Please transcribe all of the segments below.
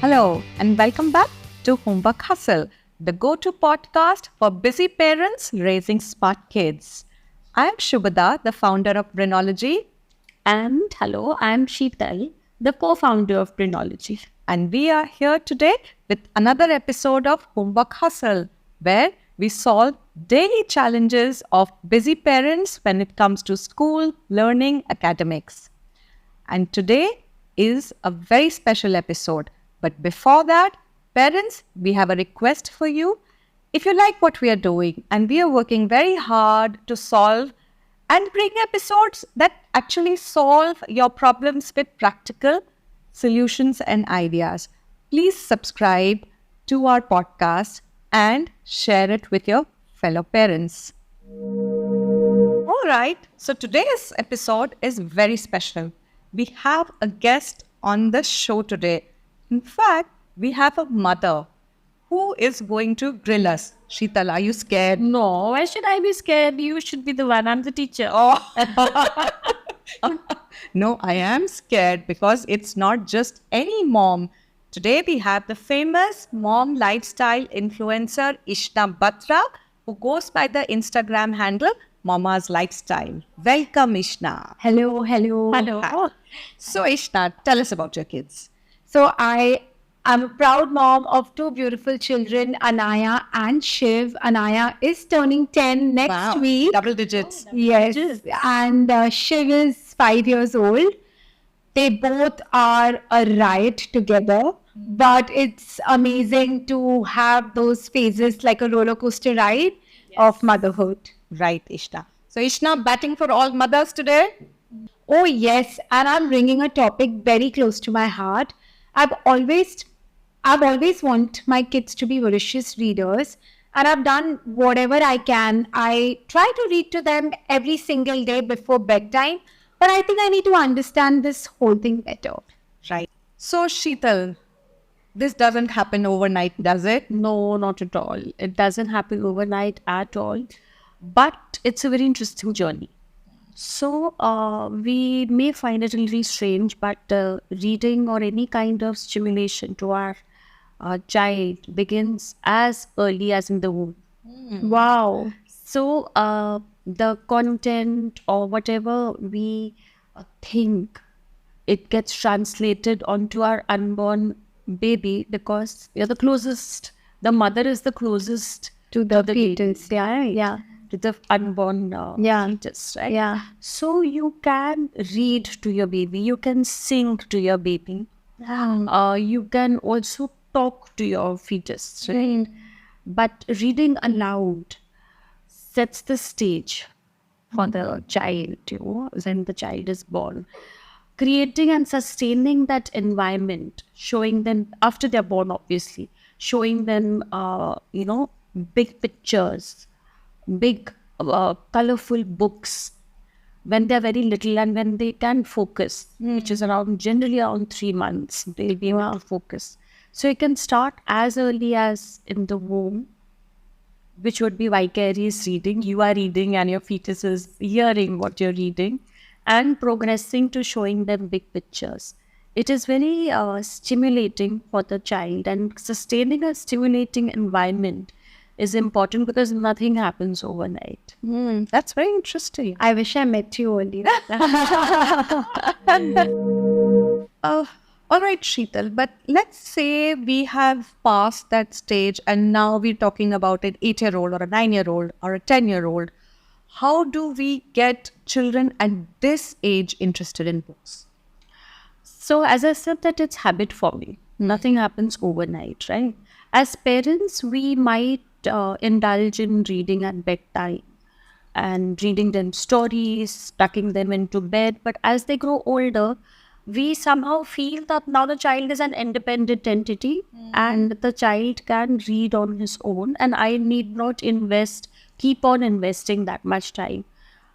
Hello, and welcome back to Homework Hustle, the go-to podcast for busy parents raising smart kids. I am Shubhada, the founder of Brinology, And hello, I'm Sheetal, the co-founder of Brinology. and we are here today with another episode of Homework Hustle, where we solve daily challenges of busy parents when it comes to school, learning, academics. And today is a very special episode. But before that, parents, we have a request for you. If you like what we are doing, and we are working very hard to solve and bring episodes that actually solve your problems with practical solutions and ideas, please subscribe to our podcast and share it with your fellow parents. All right, so today's episode is very special. We have a guest on the show today. In fact, we have a mother who is going to grill us. Sheetal, are you scared? No, why should I be scared? You should be the one. I'm the teacher. No, I am scared because it's not just any mom. Today we have the famous mom lifestyle influencer Ishna Batra, who goes by the Instagram handle Mama's Lifestyle. Welcome, Ishna. Hello. Hello. So, Ishna, tell us about your kids. So I am a proud mom of two beautiful children, Anaya and Shiv. Anaya is turning 10 next week. Double digits. Yes. And Shiv is 5 years old. They both are a riot together. But it's amazing to have those phases like a roller coaster ride of motherhood. Right, Ishna. So, Ishna, batting for all mothers today? Oh, yes. And I'm bringing a topic very close to my heart. I've always want my kids to be voracious readers, and I've done whatever I can. I try to read to them every single day before bedtime, but I think I need to understand this whole thing better. Right. So, Sheetal, this doesn't happen overnight, does it? No, not at all. It doesn't happen overnight at all. But it's a very interesting journey. So we may find it a little strange, but reading or any kind of stimulation to our child begins as early as in the womb. Wow. So the content or whatever we think, it gets translated onto our unborn baby because we are the closest. The mother is the closest To the baby. fetus. Yeah, to the unborn fetus, right? Yeah. So you can read to your baby, you can sing to your baby, you can also talk to your fetus, right? But reading aloud sets the stage for the child, when the child is born. Creating and sustaining that environment, showing them, after they're born, obviously, showing them, big pictures, big colorful books when they're very little and when they can focus, which is generally around 3 months, they'll be able to focus. So you can start as early as in the womb, which would be vicarious reading. You are reading and your fetus is hearing what you're reading, and progressing to showing them big pictures. It is very stimulating for the child, and sustaining a stimulating environment is important because nothing happens overnight. That's very interesting. I wish I met you earlier. All right, Sheetal, but let's say we have passed that stage and now we're talking about an 8-year-old or a 9-year-old or a 10-year-old. How do we get children at this age interested in books? So as I said, that it's habit forming. Nothing happens overnight, right? As parents, we might indulge in reading at bedtime and reading them stories, tucking them into bed. But as they grow older, we somehow feel that now the child is an independent entity and the child can read on his own, and I need not keep on investing that much time.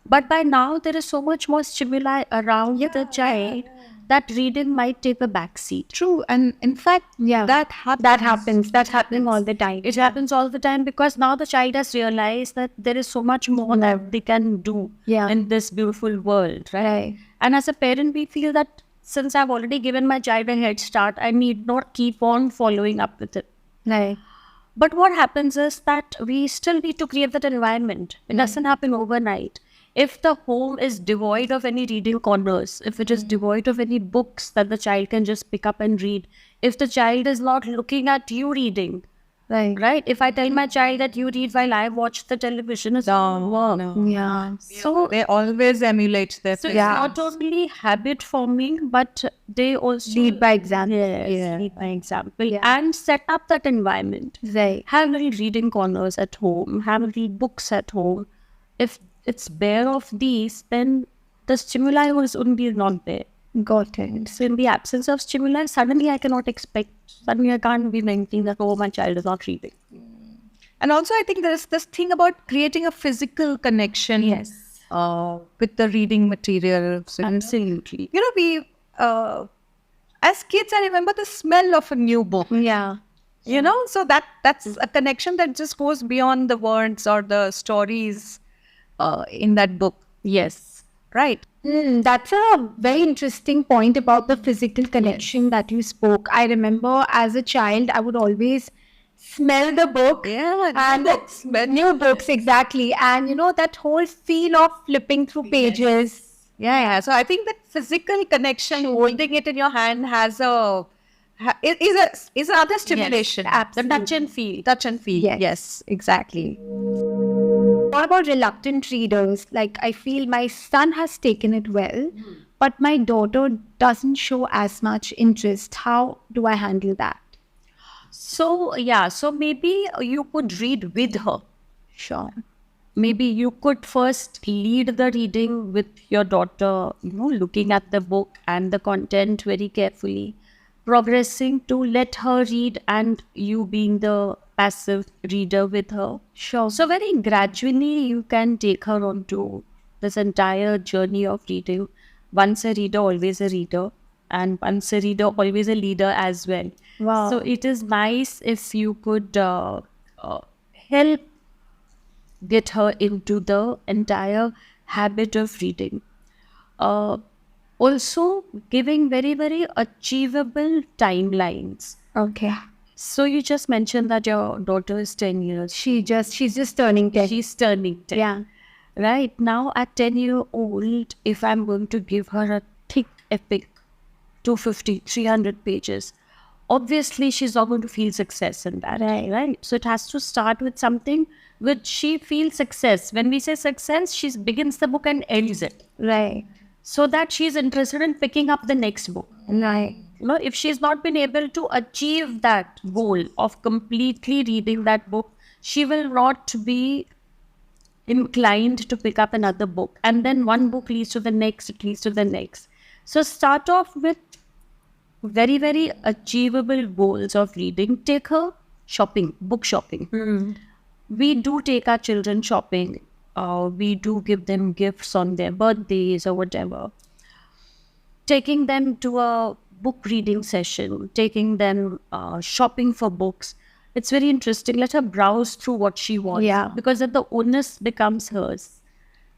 But by now, there is so much more stimuli around the child that reading might take a backseat. True. And in fact, that happens. That's happening all the time. It happens all the time because now the child has realized that there is so much more that they can do in this beautiful world, right? And as a parent, we feel that since I've already given my child a head start, I need not keep on following up with it. Right. But what happens is that we still need to create that environment. It doesn't happen overnight. If the home is devoid of any reading corners, if it is devoid of any books that the child can just pick up and read, if the child is not looking at you reading, right? If I tell my child that you read while I watch the television, it's not work. Yeah. So They always emulate their so parents. it's not only habit forming, but they also Lead by example. Yes, lead by example, Yeah. and set up that environment. Right. Have little reading corners at home. Have little books at home. If it's bare of these, then the stimuli wouldn't be not there. Got it. So in the absence of stimuli, suddenly I cannot expect. Suddenly I can't be thinking that my child is not reading. And also, I think there's this thing about creating a physical connection with the reading material. So, Absolutely. we, as kids, I remember the smell of a new book. Yeah. So that's a connection that just goes beyond the words or the stories in that book. Yes. Right. That's a very interesting point about the physical connection that you spoke. I remember as a child, I would always smell the book. And new books, exactly. And that whole feel of flipping through pages. Yeah. So I think that physical connection, holding it in your hand, is another stimulation. The touch and feel. Touch and feel. Yes, exactly. What about reluctant readers? Like, I feel my son has taken it well, but my daughter doesn't show as much interest. How do I handle that? So maybe you could read with her. Sure. Maybe you could first lead the reading with your daughter, looking at the book and the content very carefully, progressing to let her read and you being the passive reader with her. Sure. So very gradually you can take her onto this entire journey of reading. Once a reader, always a reader. And once a reader, always a leader as well. Wow. So it is nice if you could help get her into the entire habit of reading. Also giving very, very achievable timelines. Okay. So you just mentioned that your daughter is 10 years. She's just turning 10. She's turning 10. Yeah. Right now at 10-year-old, if I'm going to give her a thick epic, 250, 300 pages, obviously she's not going to feel success in that. Right? So it has to start with something which she feels success. When we say success, she begins the book and ends it. Right. So that she's interested in picking up the next book. Right. If she's not been able to achieve that goal of completely reading that book, she will not be inclined to pick up another book. And then one book leads to the next, it leads to the next. So start off with very, very achievable goals of reading. Take her shopping, book shopping. We do take our children shopping. We do give them gifts on their birthdays or whatever. Taking them to a book reading session, taking them shopping for books. It's very interesting. Let her browse through what she wants. Yeah. Because then the onus becomes hers.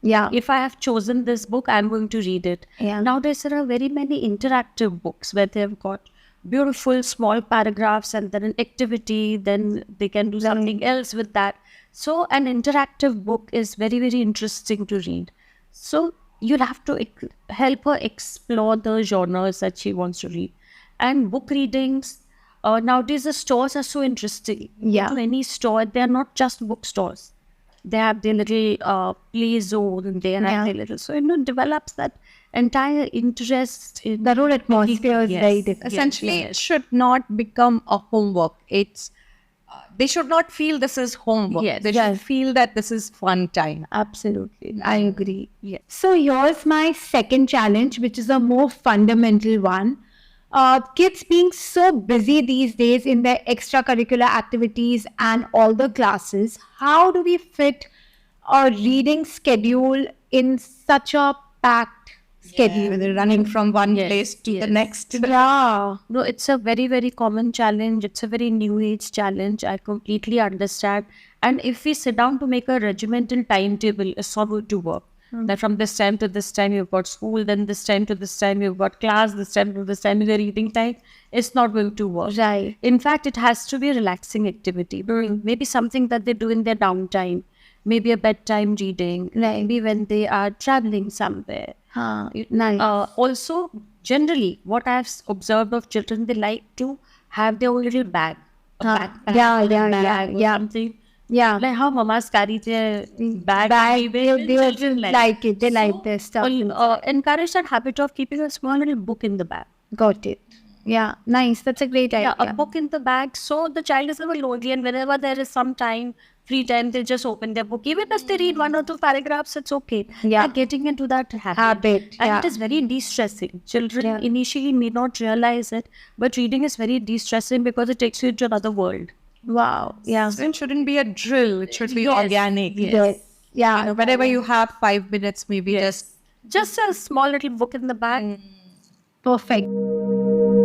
Yeah. If I have chosen this book, I'm going to read it. Yeah. Nowadays, there are very many interactive books where they've got beautiful small paragraphs and then an activity, then they can do something else with that. So an interactive book is very, very interesting to read. So you'll have to help her explore the genres that she wants to read. And book readings, nowadays the stores are so interesting. Yeah. Go to any store, they're not just bookstores. They have their little play zone and they have their little, so it develops that entire interest in The whole atmosphere is very different. Essentially, it should not become a homework. They should not feel this is homework. Yes. They should feel that this is fun time. Absolutely. I agree. Yeah. So here's my second challenge, which is a more fundamental one. Kids being so busy these days in their extracurricular activities and all the classes, how do we fit a reading schedule in such a packed schedule? They're running from one place to the next. Yeah. No, it's a very, very common challenge. It's a very new age challenge. I completely understand. And if we sit down to make a regimental timetable, it's not going to work. That from this time to this time you've got school, then this time to this time you've got class, this time to this time is the reading time. It's not going to work. Right. In fact, it has to be a relaxing activity. Maybe something that they do in their downtime. Maybe a bedtime reading. Maybe when they are traveling somewhere. Nice. Also, generally, what I've observed of children, they like to have their own little bag. A backpack, bag or something. Yeah. Like how mamas carry their bag. They Children like it. They like this stuff. Encourage that habit of keeping a small little book in the bag. Got it. Yeah. Nice. That's a great idea. Yeah, a book in the bag, so the child is never lonely, and whenever there is some time, free time, they just open their book. Even if they read 1 or 2 paragraphs, it's okay. Yeah. They're getting into that Habit. And Yeah. it is very de-stressing. Children initially may not realize it, but reading is very de-stressing because it takes you into another world. Wow. Yeah. It shouldn't be a drill. It should be Yes. organic. Yes. Yeah. Whenever you have 5 minutes, maybe Just a small little book in the bag. Perfect.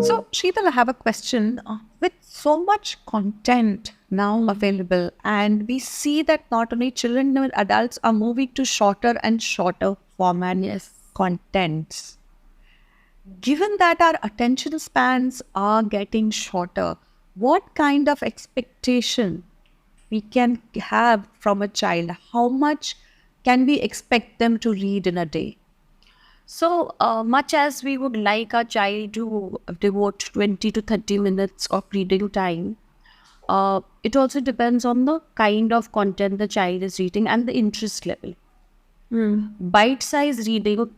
So, Sheetal, I have a question. With so much content now available, and we see that not only children but adults are moving to shorter and shorter format contents. Given that our attention spans are getting shorter, what kind of expectation we can have from a child? How much can we expect them to read in a day? So much as we would like our child to devote 20 to 30 minutes of reading time, it also depends on the kind of content the child is reading and the interest level. Bite-sized reading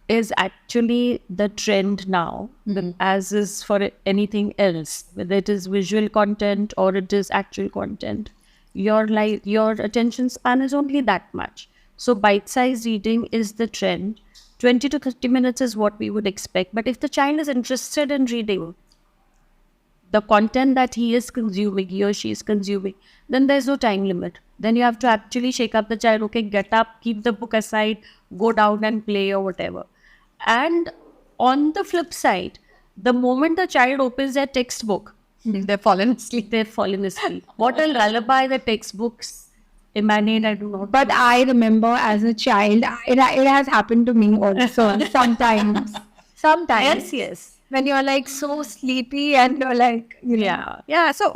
is actually the trend now, as is for anything else, whether it is visual content or it is actual content. Your attention span is only that much. So bite-sized reading is the trend. 20 to 30 minutes is what we would expect. But if the child is interested in reading the content that he or she is consuming, then there's no time limit. Then you have to actually shake up the child. Okay, get up, keep the book aside, go down and play or whatever. And on the flip side, the moment the child opens their textbook, They've fallen asleep. they've fallen asleep. What a lullaby the textbooks emanate, I do not. But I remember as a child, it has happened to me also sometimes. Sometimes. Yes. When you're like so sleepy and you're like, Yeah. So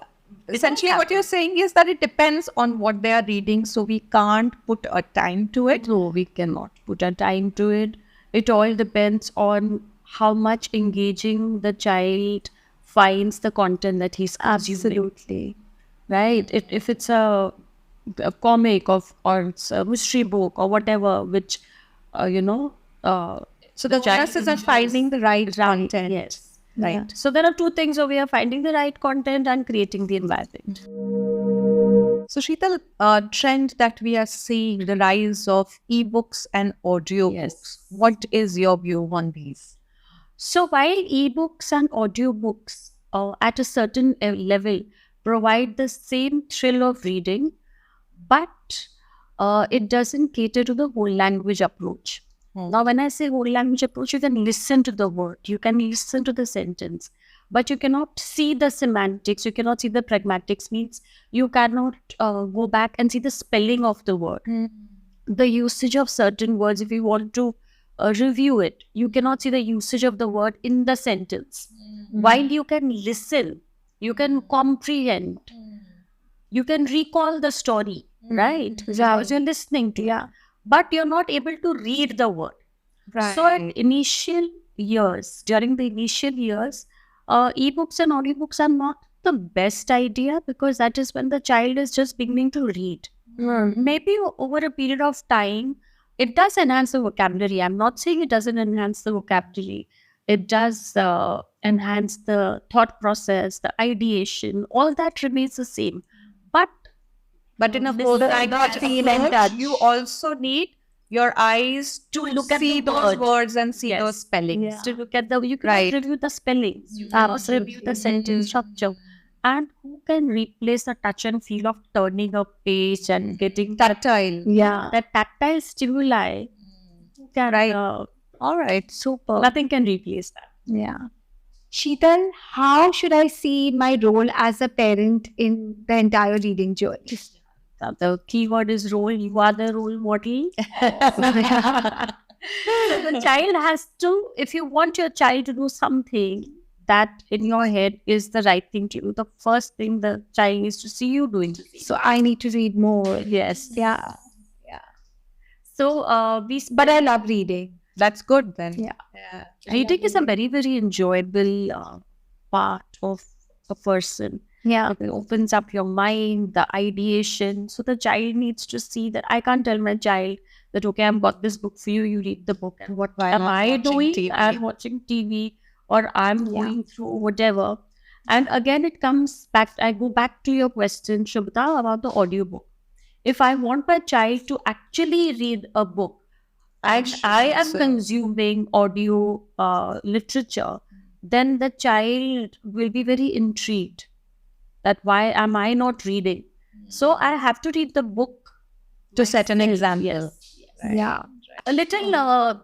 essentially, what you're saying is that it depends on what they are reading. So we can't put a time to it. No, we cannot put a time to it. It all depends on how much engaging the child finds the content that he's consuming. absolutely. Right? If it's a comic or it's a mystery book or whatever, which, So the focus is on finding the right content. Yes. Right. So there are two things over here: finding the right content and creating the environment. So Sheetal, trend that we are seeing, the rise of ebooks and audiobooks. Yes. What is your view on these? So while ebooks and audiobooks at a certain level provide the same thrill of reading, but it doesn't cater to the whole language approach. Now, when I say whole language approach, you can listen to the word, you can listen to the sentence, but you cannot see the semantics, you cannot see the pragmatics, means you cannot go back and see the spelling of the word, the usage of certain words. If you want to review it, you cannot see the usage of the word in the sentence. While you can listen, you can comprehend, you can recall the story, right? Because you're listening to it. But you're not able to read the word. Right. So during the initial years, ebooks and audiobooks are not the best idea, because that is when the child is just beginning to read. Maybe over a period of time, it does enhance the vocabulary. I'm not saying it doesn't enhance the vocabulary. It does enhance the thought process, the ideation, all that remains the same. But in a this whole does language not feel and approach, touch. you also need your eyes to look at see the those word. words and see Yes. those spellings. To look at you cannot Right. review the spellings, you must review the sentence structure. And who can replace the touch and feel of turning a page and getting Tactile. that tactile stimuli? Who can, Right. all right, super. Nothing can replace that. Yeah. Sheetal, how should I see my role as a parent in the entire reading journey? The keyword is role. You are the role model. So the child has to, if you want your child to do something that in your head is the right thing to do, the first thing the child needs to see you doing. So I need to read more. Yes. Yeah. So But I love reading. That's good then. Yeah. reading is a very, very enjoyable part of a person. Yeah. It opens up your mind, the ideation. So the child needs to see that. I can't tell my child that, okay, I've got this book for you, you read the book. And what am I watching doing? TV? I'm watching TV or I'm going through whatever. And again, it comes back, I go back to your question, Shubhata, about the audiobook. If I want my child to actually read a book, and I am consuming audio literature, then the child will be very intrigued that why am I not reading? So I have to read the book To set an example. Yes. Yeah. A little,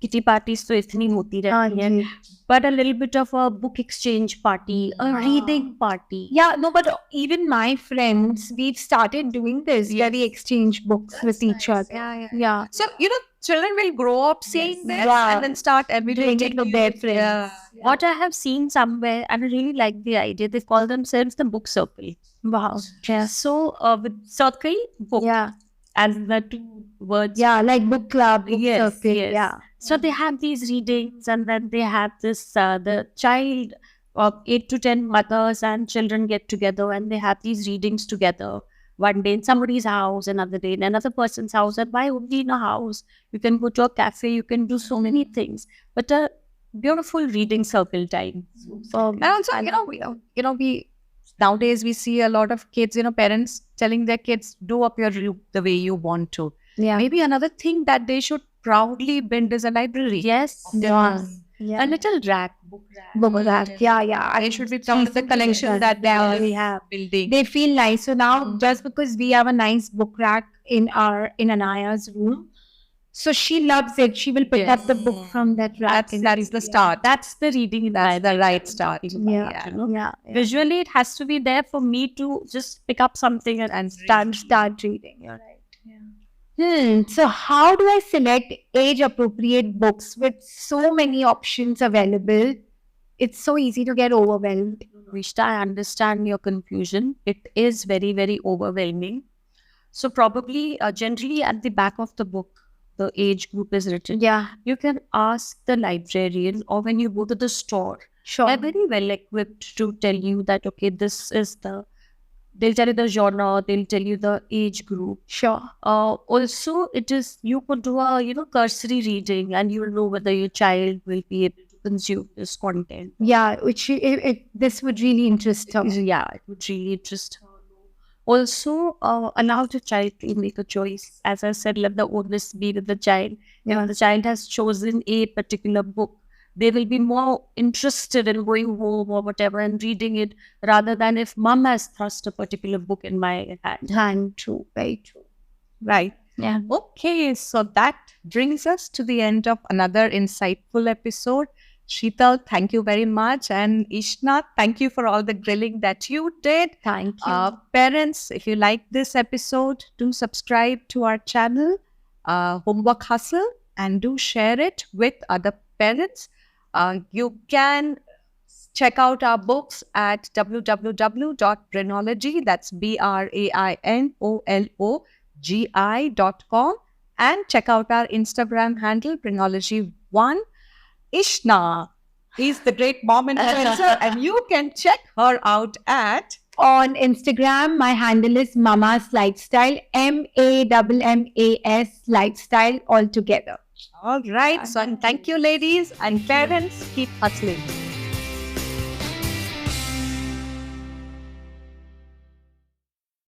kitty parties तो इतनी होती रहती हैं, but a little bit of a book exchange party, a reading party. Yeah, no, but even my friends, we've started doing this, where we exchange books with each other. Yeah. So, children will grow up saying this Yeah. and then start Doing emulating it with their friends. Yeah. What I have seen somewhere, and I really like the idea, they call themselves the book circle. Wow. Yeah. So with circle, book, Yeah. as the two words. Yeah, like book club, book Yes, circle. yes. Yeah. So they have these readings, and then they have this, the child of 8 to 10 mothers and children get together and they have these readings together. One day in somebody's house, another day in another person's house, and why only in a house? You can go to a cafe, you can do so many things. But a beautiful reading circle time. And also, we nowadays we see a lot of kids, parents telling their kids, do up your room the way you want to. Yeah. Maybe another thing that they should proudly build is a library. Yes. Yeah. A little rack, book rack. Book rack. Yeah. They should be proud of the collection that they are building. They feel nice. So now, just because we have a nice book rack in Anaya's room, so she loves it. She will pick up the book from that rack. That's the start. That's the reading. That's the right start. Yeah. Visually, it has to be there for me to just pick up something and Start reading. You're right. So how do I select age-appropriate books with so many options available? It's so easy to get overwhelmed. Vishta, I understand your confusion. It is very, very overwhelming. So probably, generally at the back of the book, the age group is written. Yeah, You can ask the librarian, or when you go to the store, sure. they're very well equipped to tell you that, okay, this is they'll tell you the genre, they'll tell you the age group. Sure. Also, it is, you could do a, cursory reading and you'll know whether your child will be able to consume this content. Yeah, this would really interest her. Yeah, it would really interest her. Also, allow the child to make a choice. As I said, let the onus be with the child. When the child has chosen a particular book, they will be more interested in going home or whatever and reading it, rather than if mom has thrust a particular book in my hand. True, very true. Right. Yeah. Okay, so that brings us to the end of another insightful episode. Sheetal, thank you very much. And Ishna, thank you for all the grilling that you did. Thank you. Parents, if you like this episode, do subscribe to our channel, Homework Hustle, and do share it with other parents. You can check out our books at www.brainology, that's BRAINOLOGI.com, and check out our Instagram handle, Brainology1. Ishna is the great mom influencer, and you can check her out at On Instagram, my handle is Mama's Lifestyle, MAMMAS Lifestyle altogether. all right. So, thank you, ladies and parents. Keep hustling.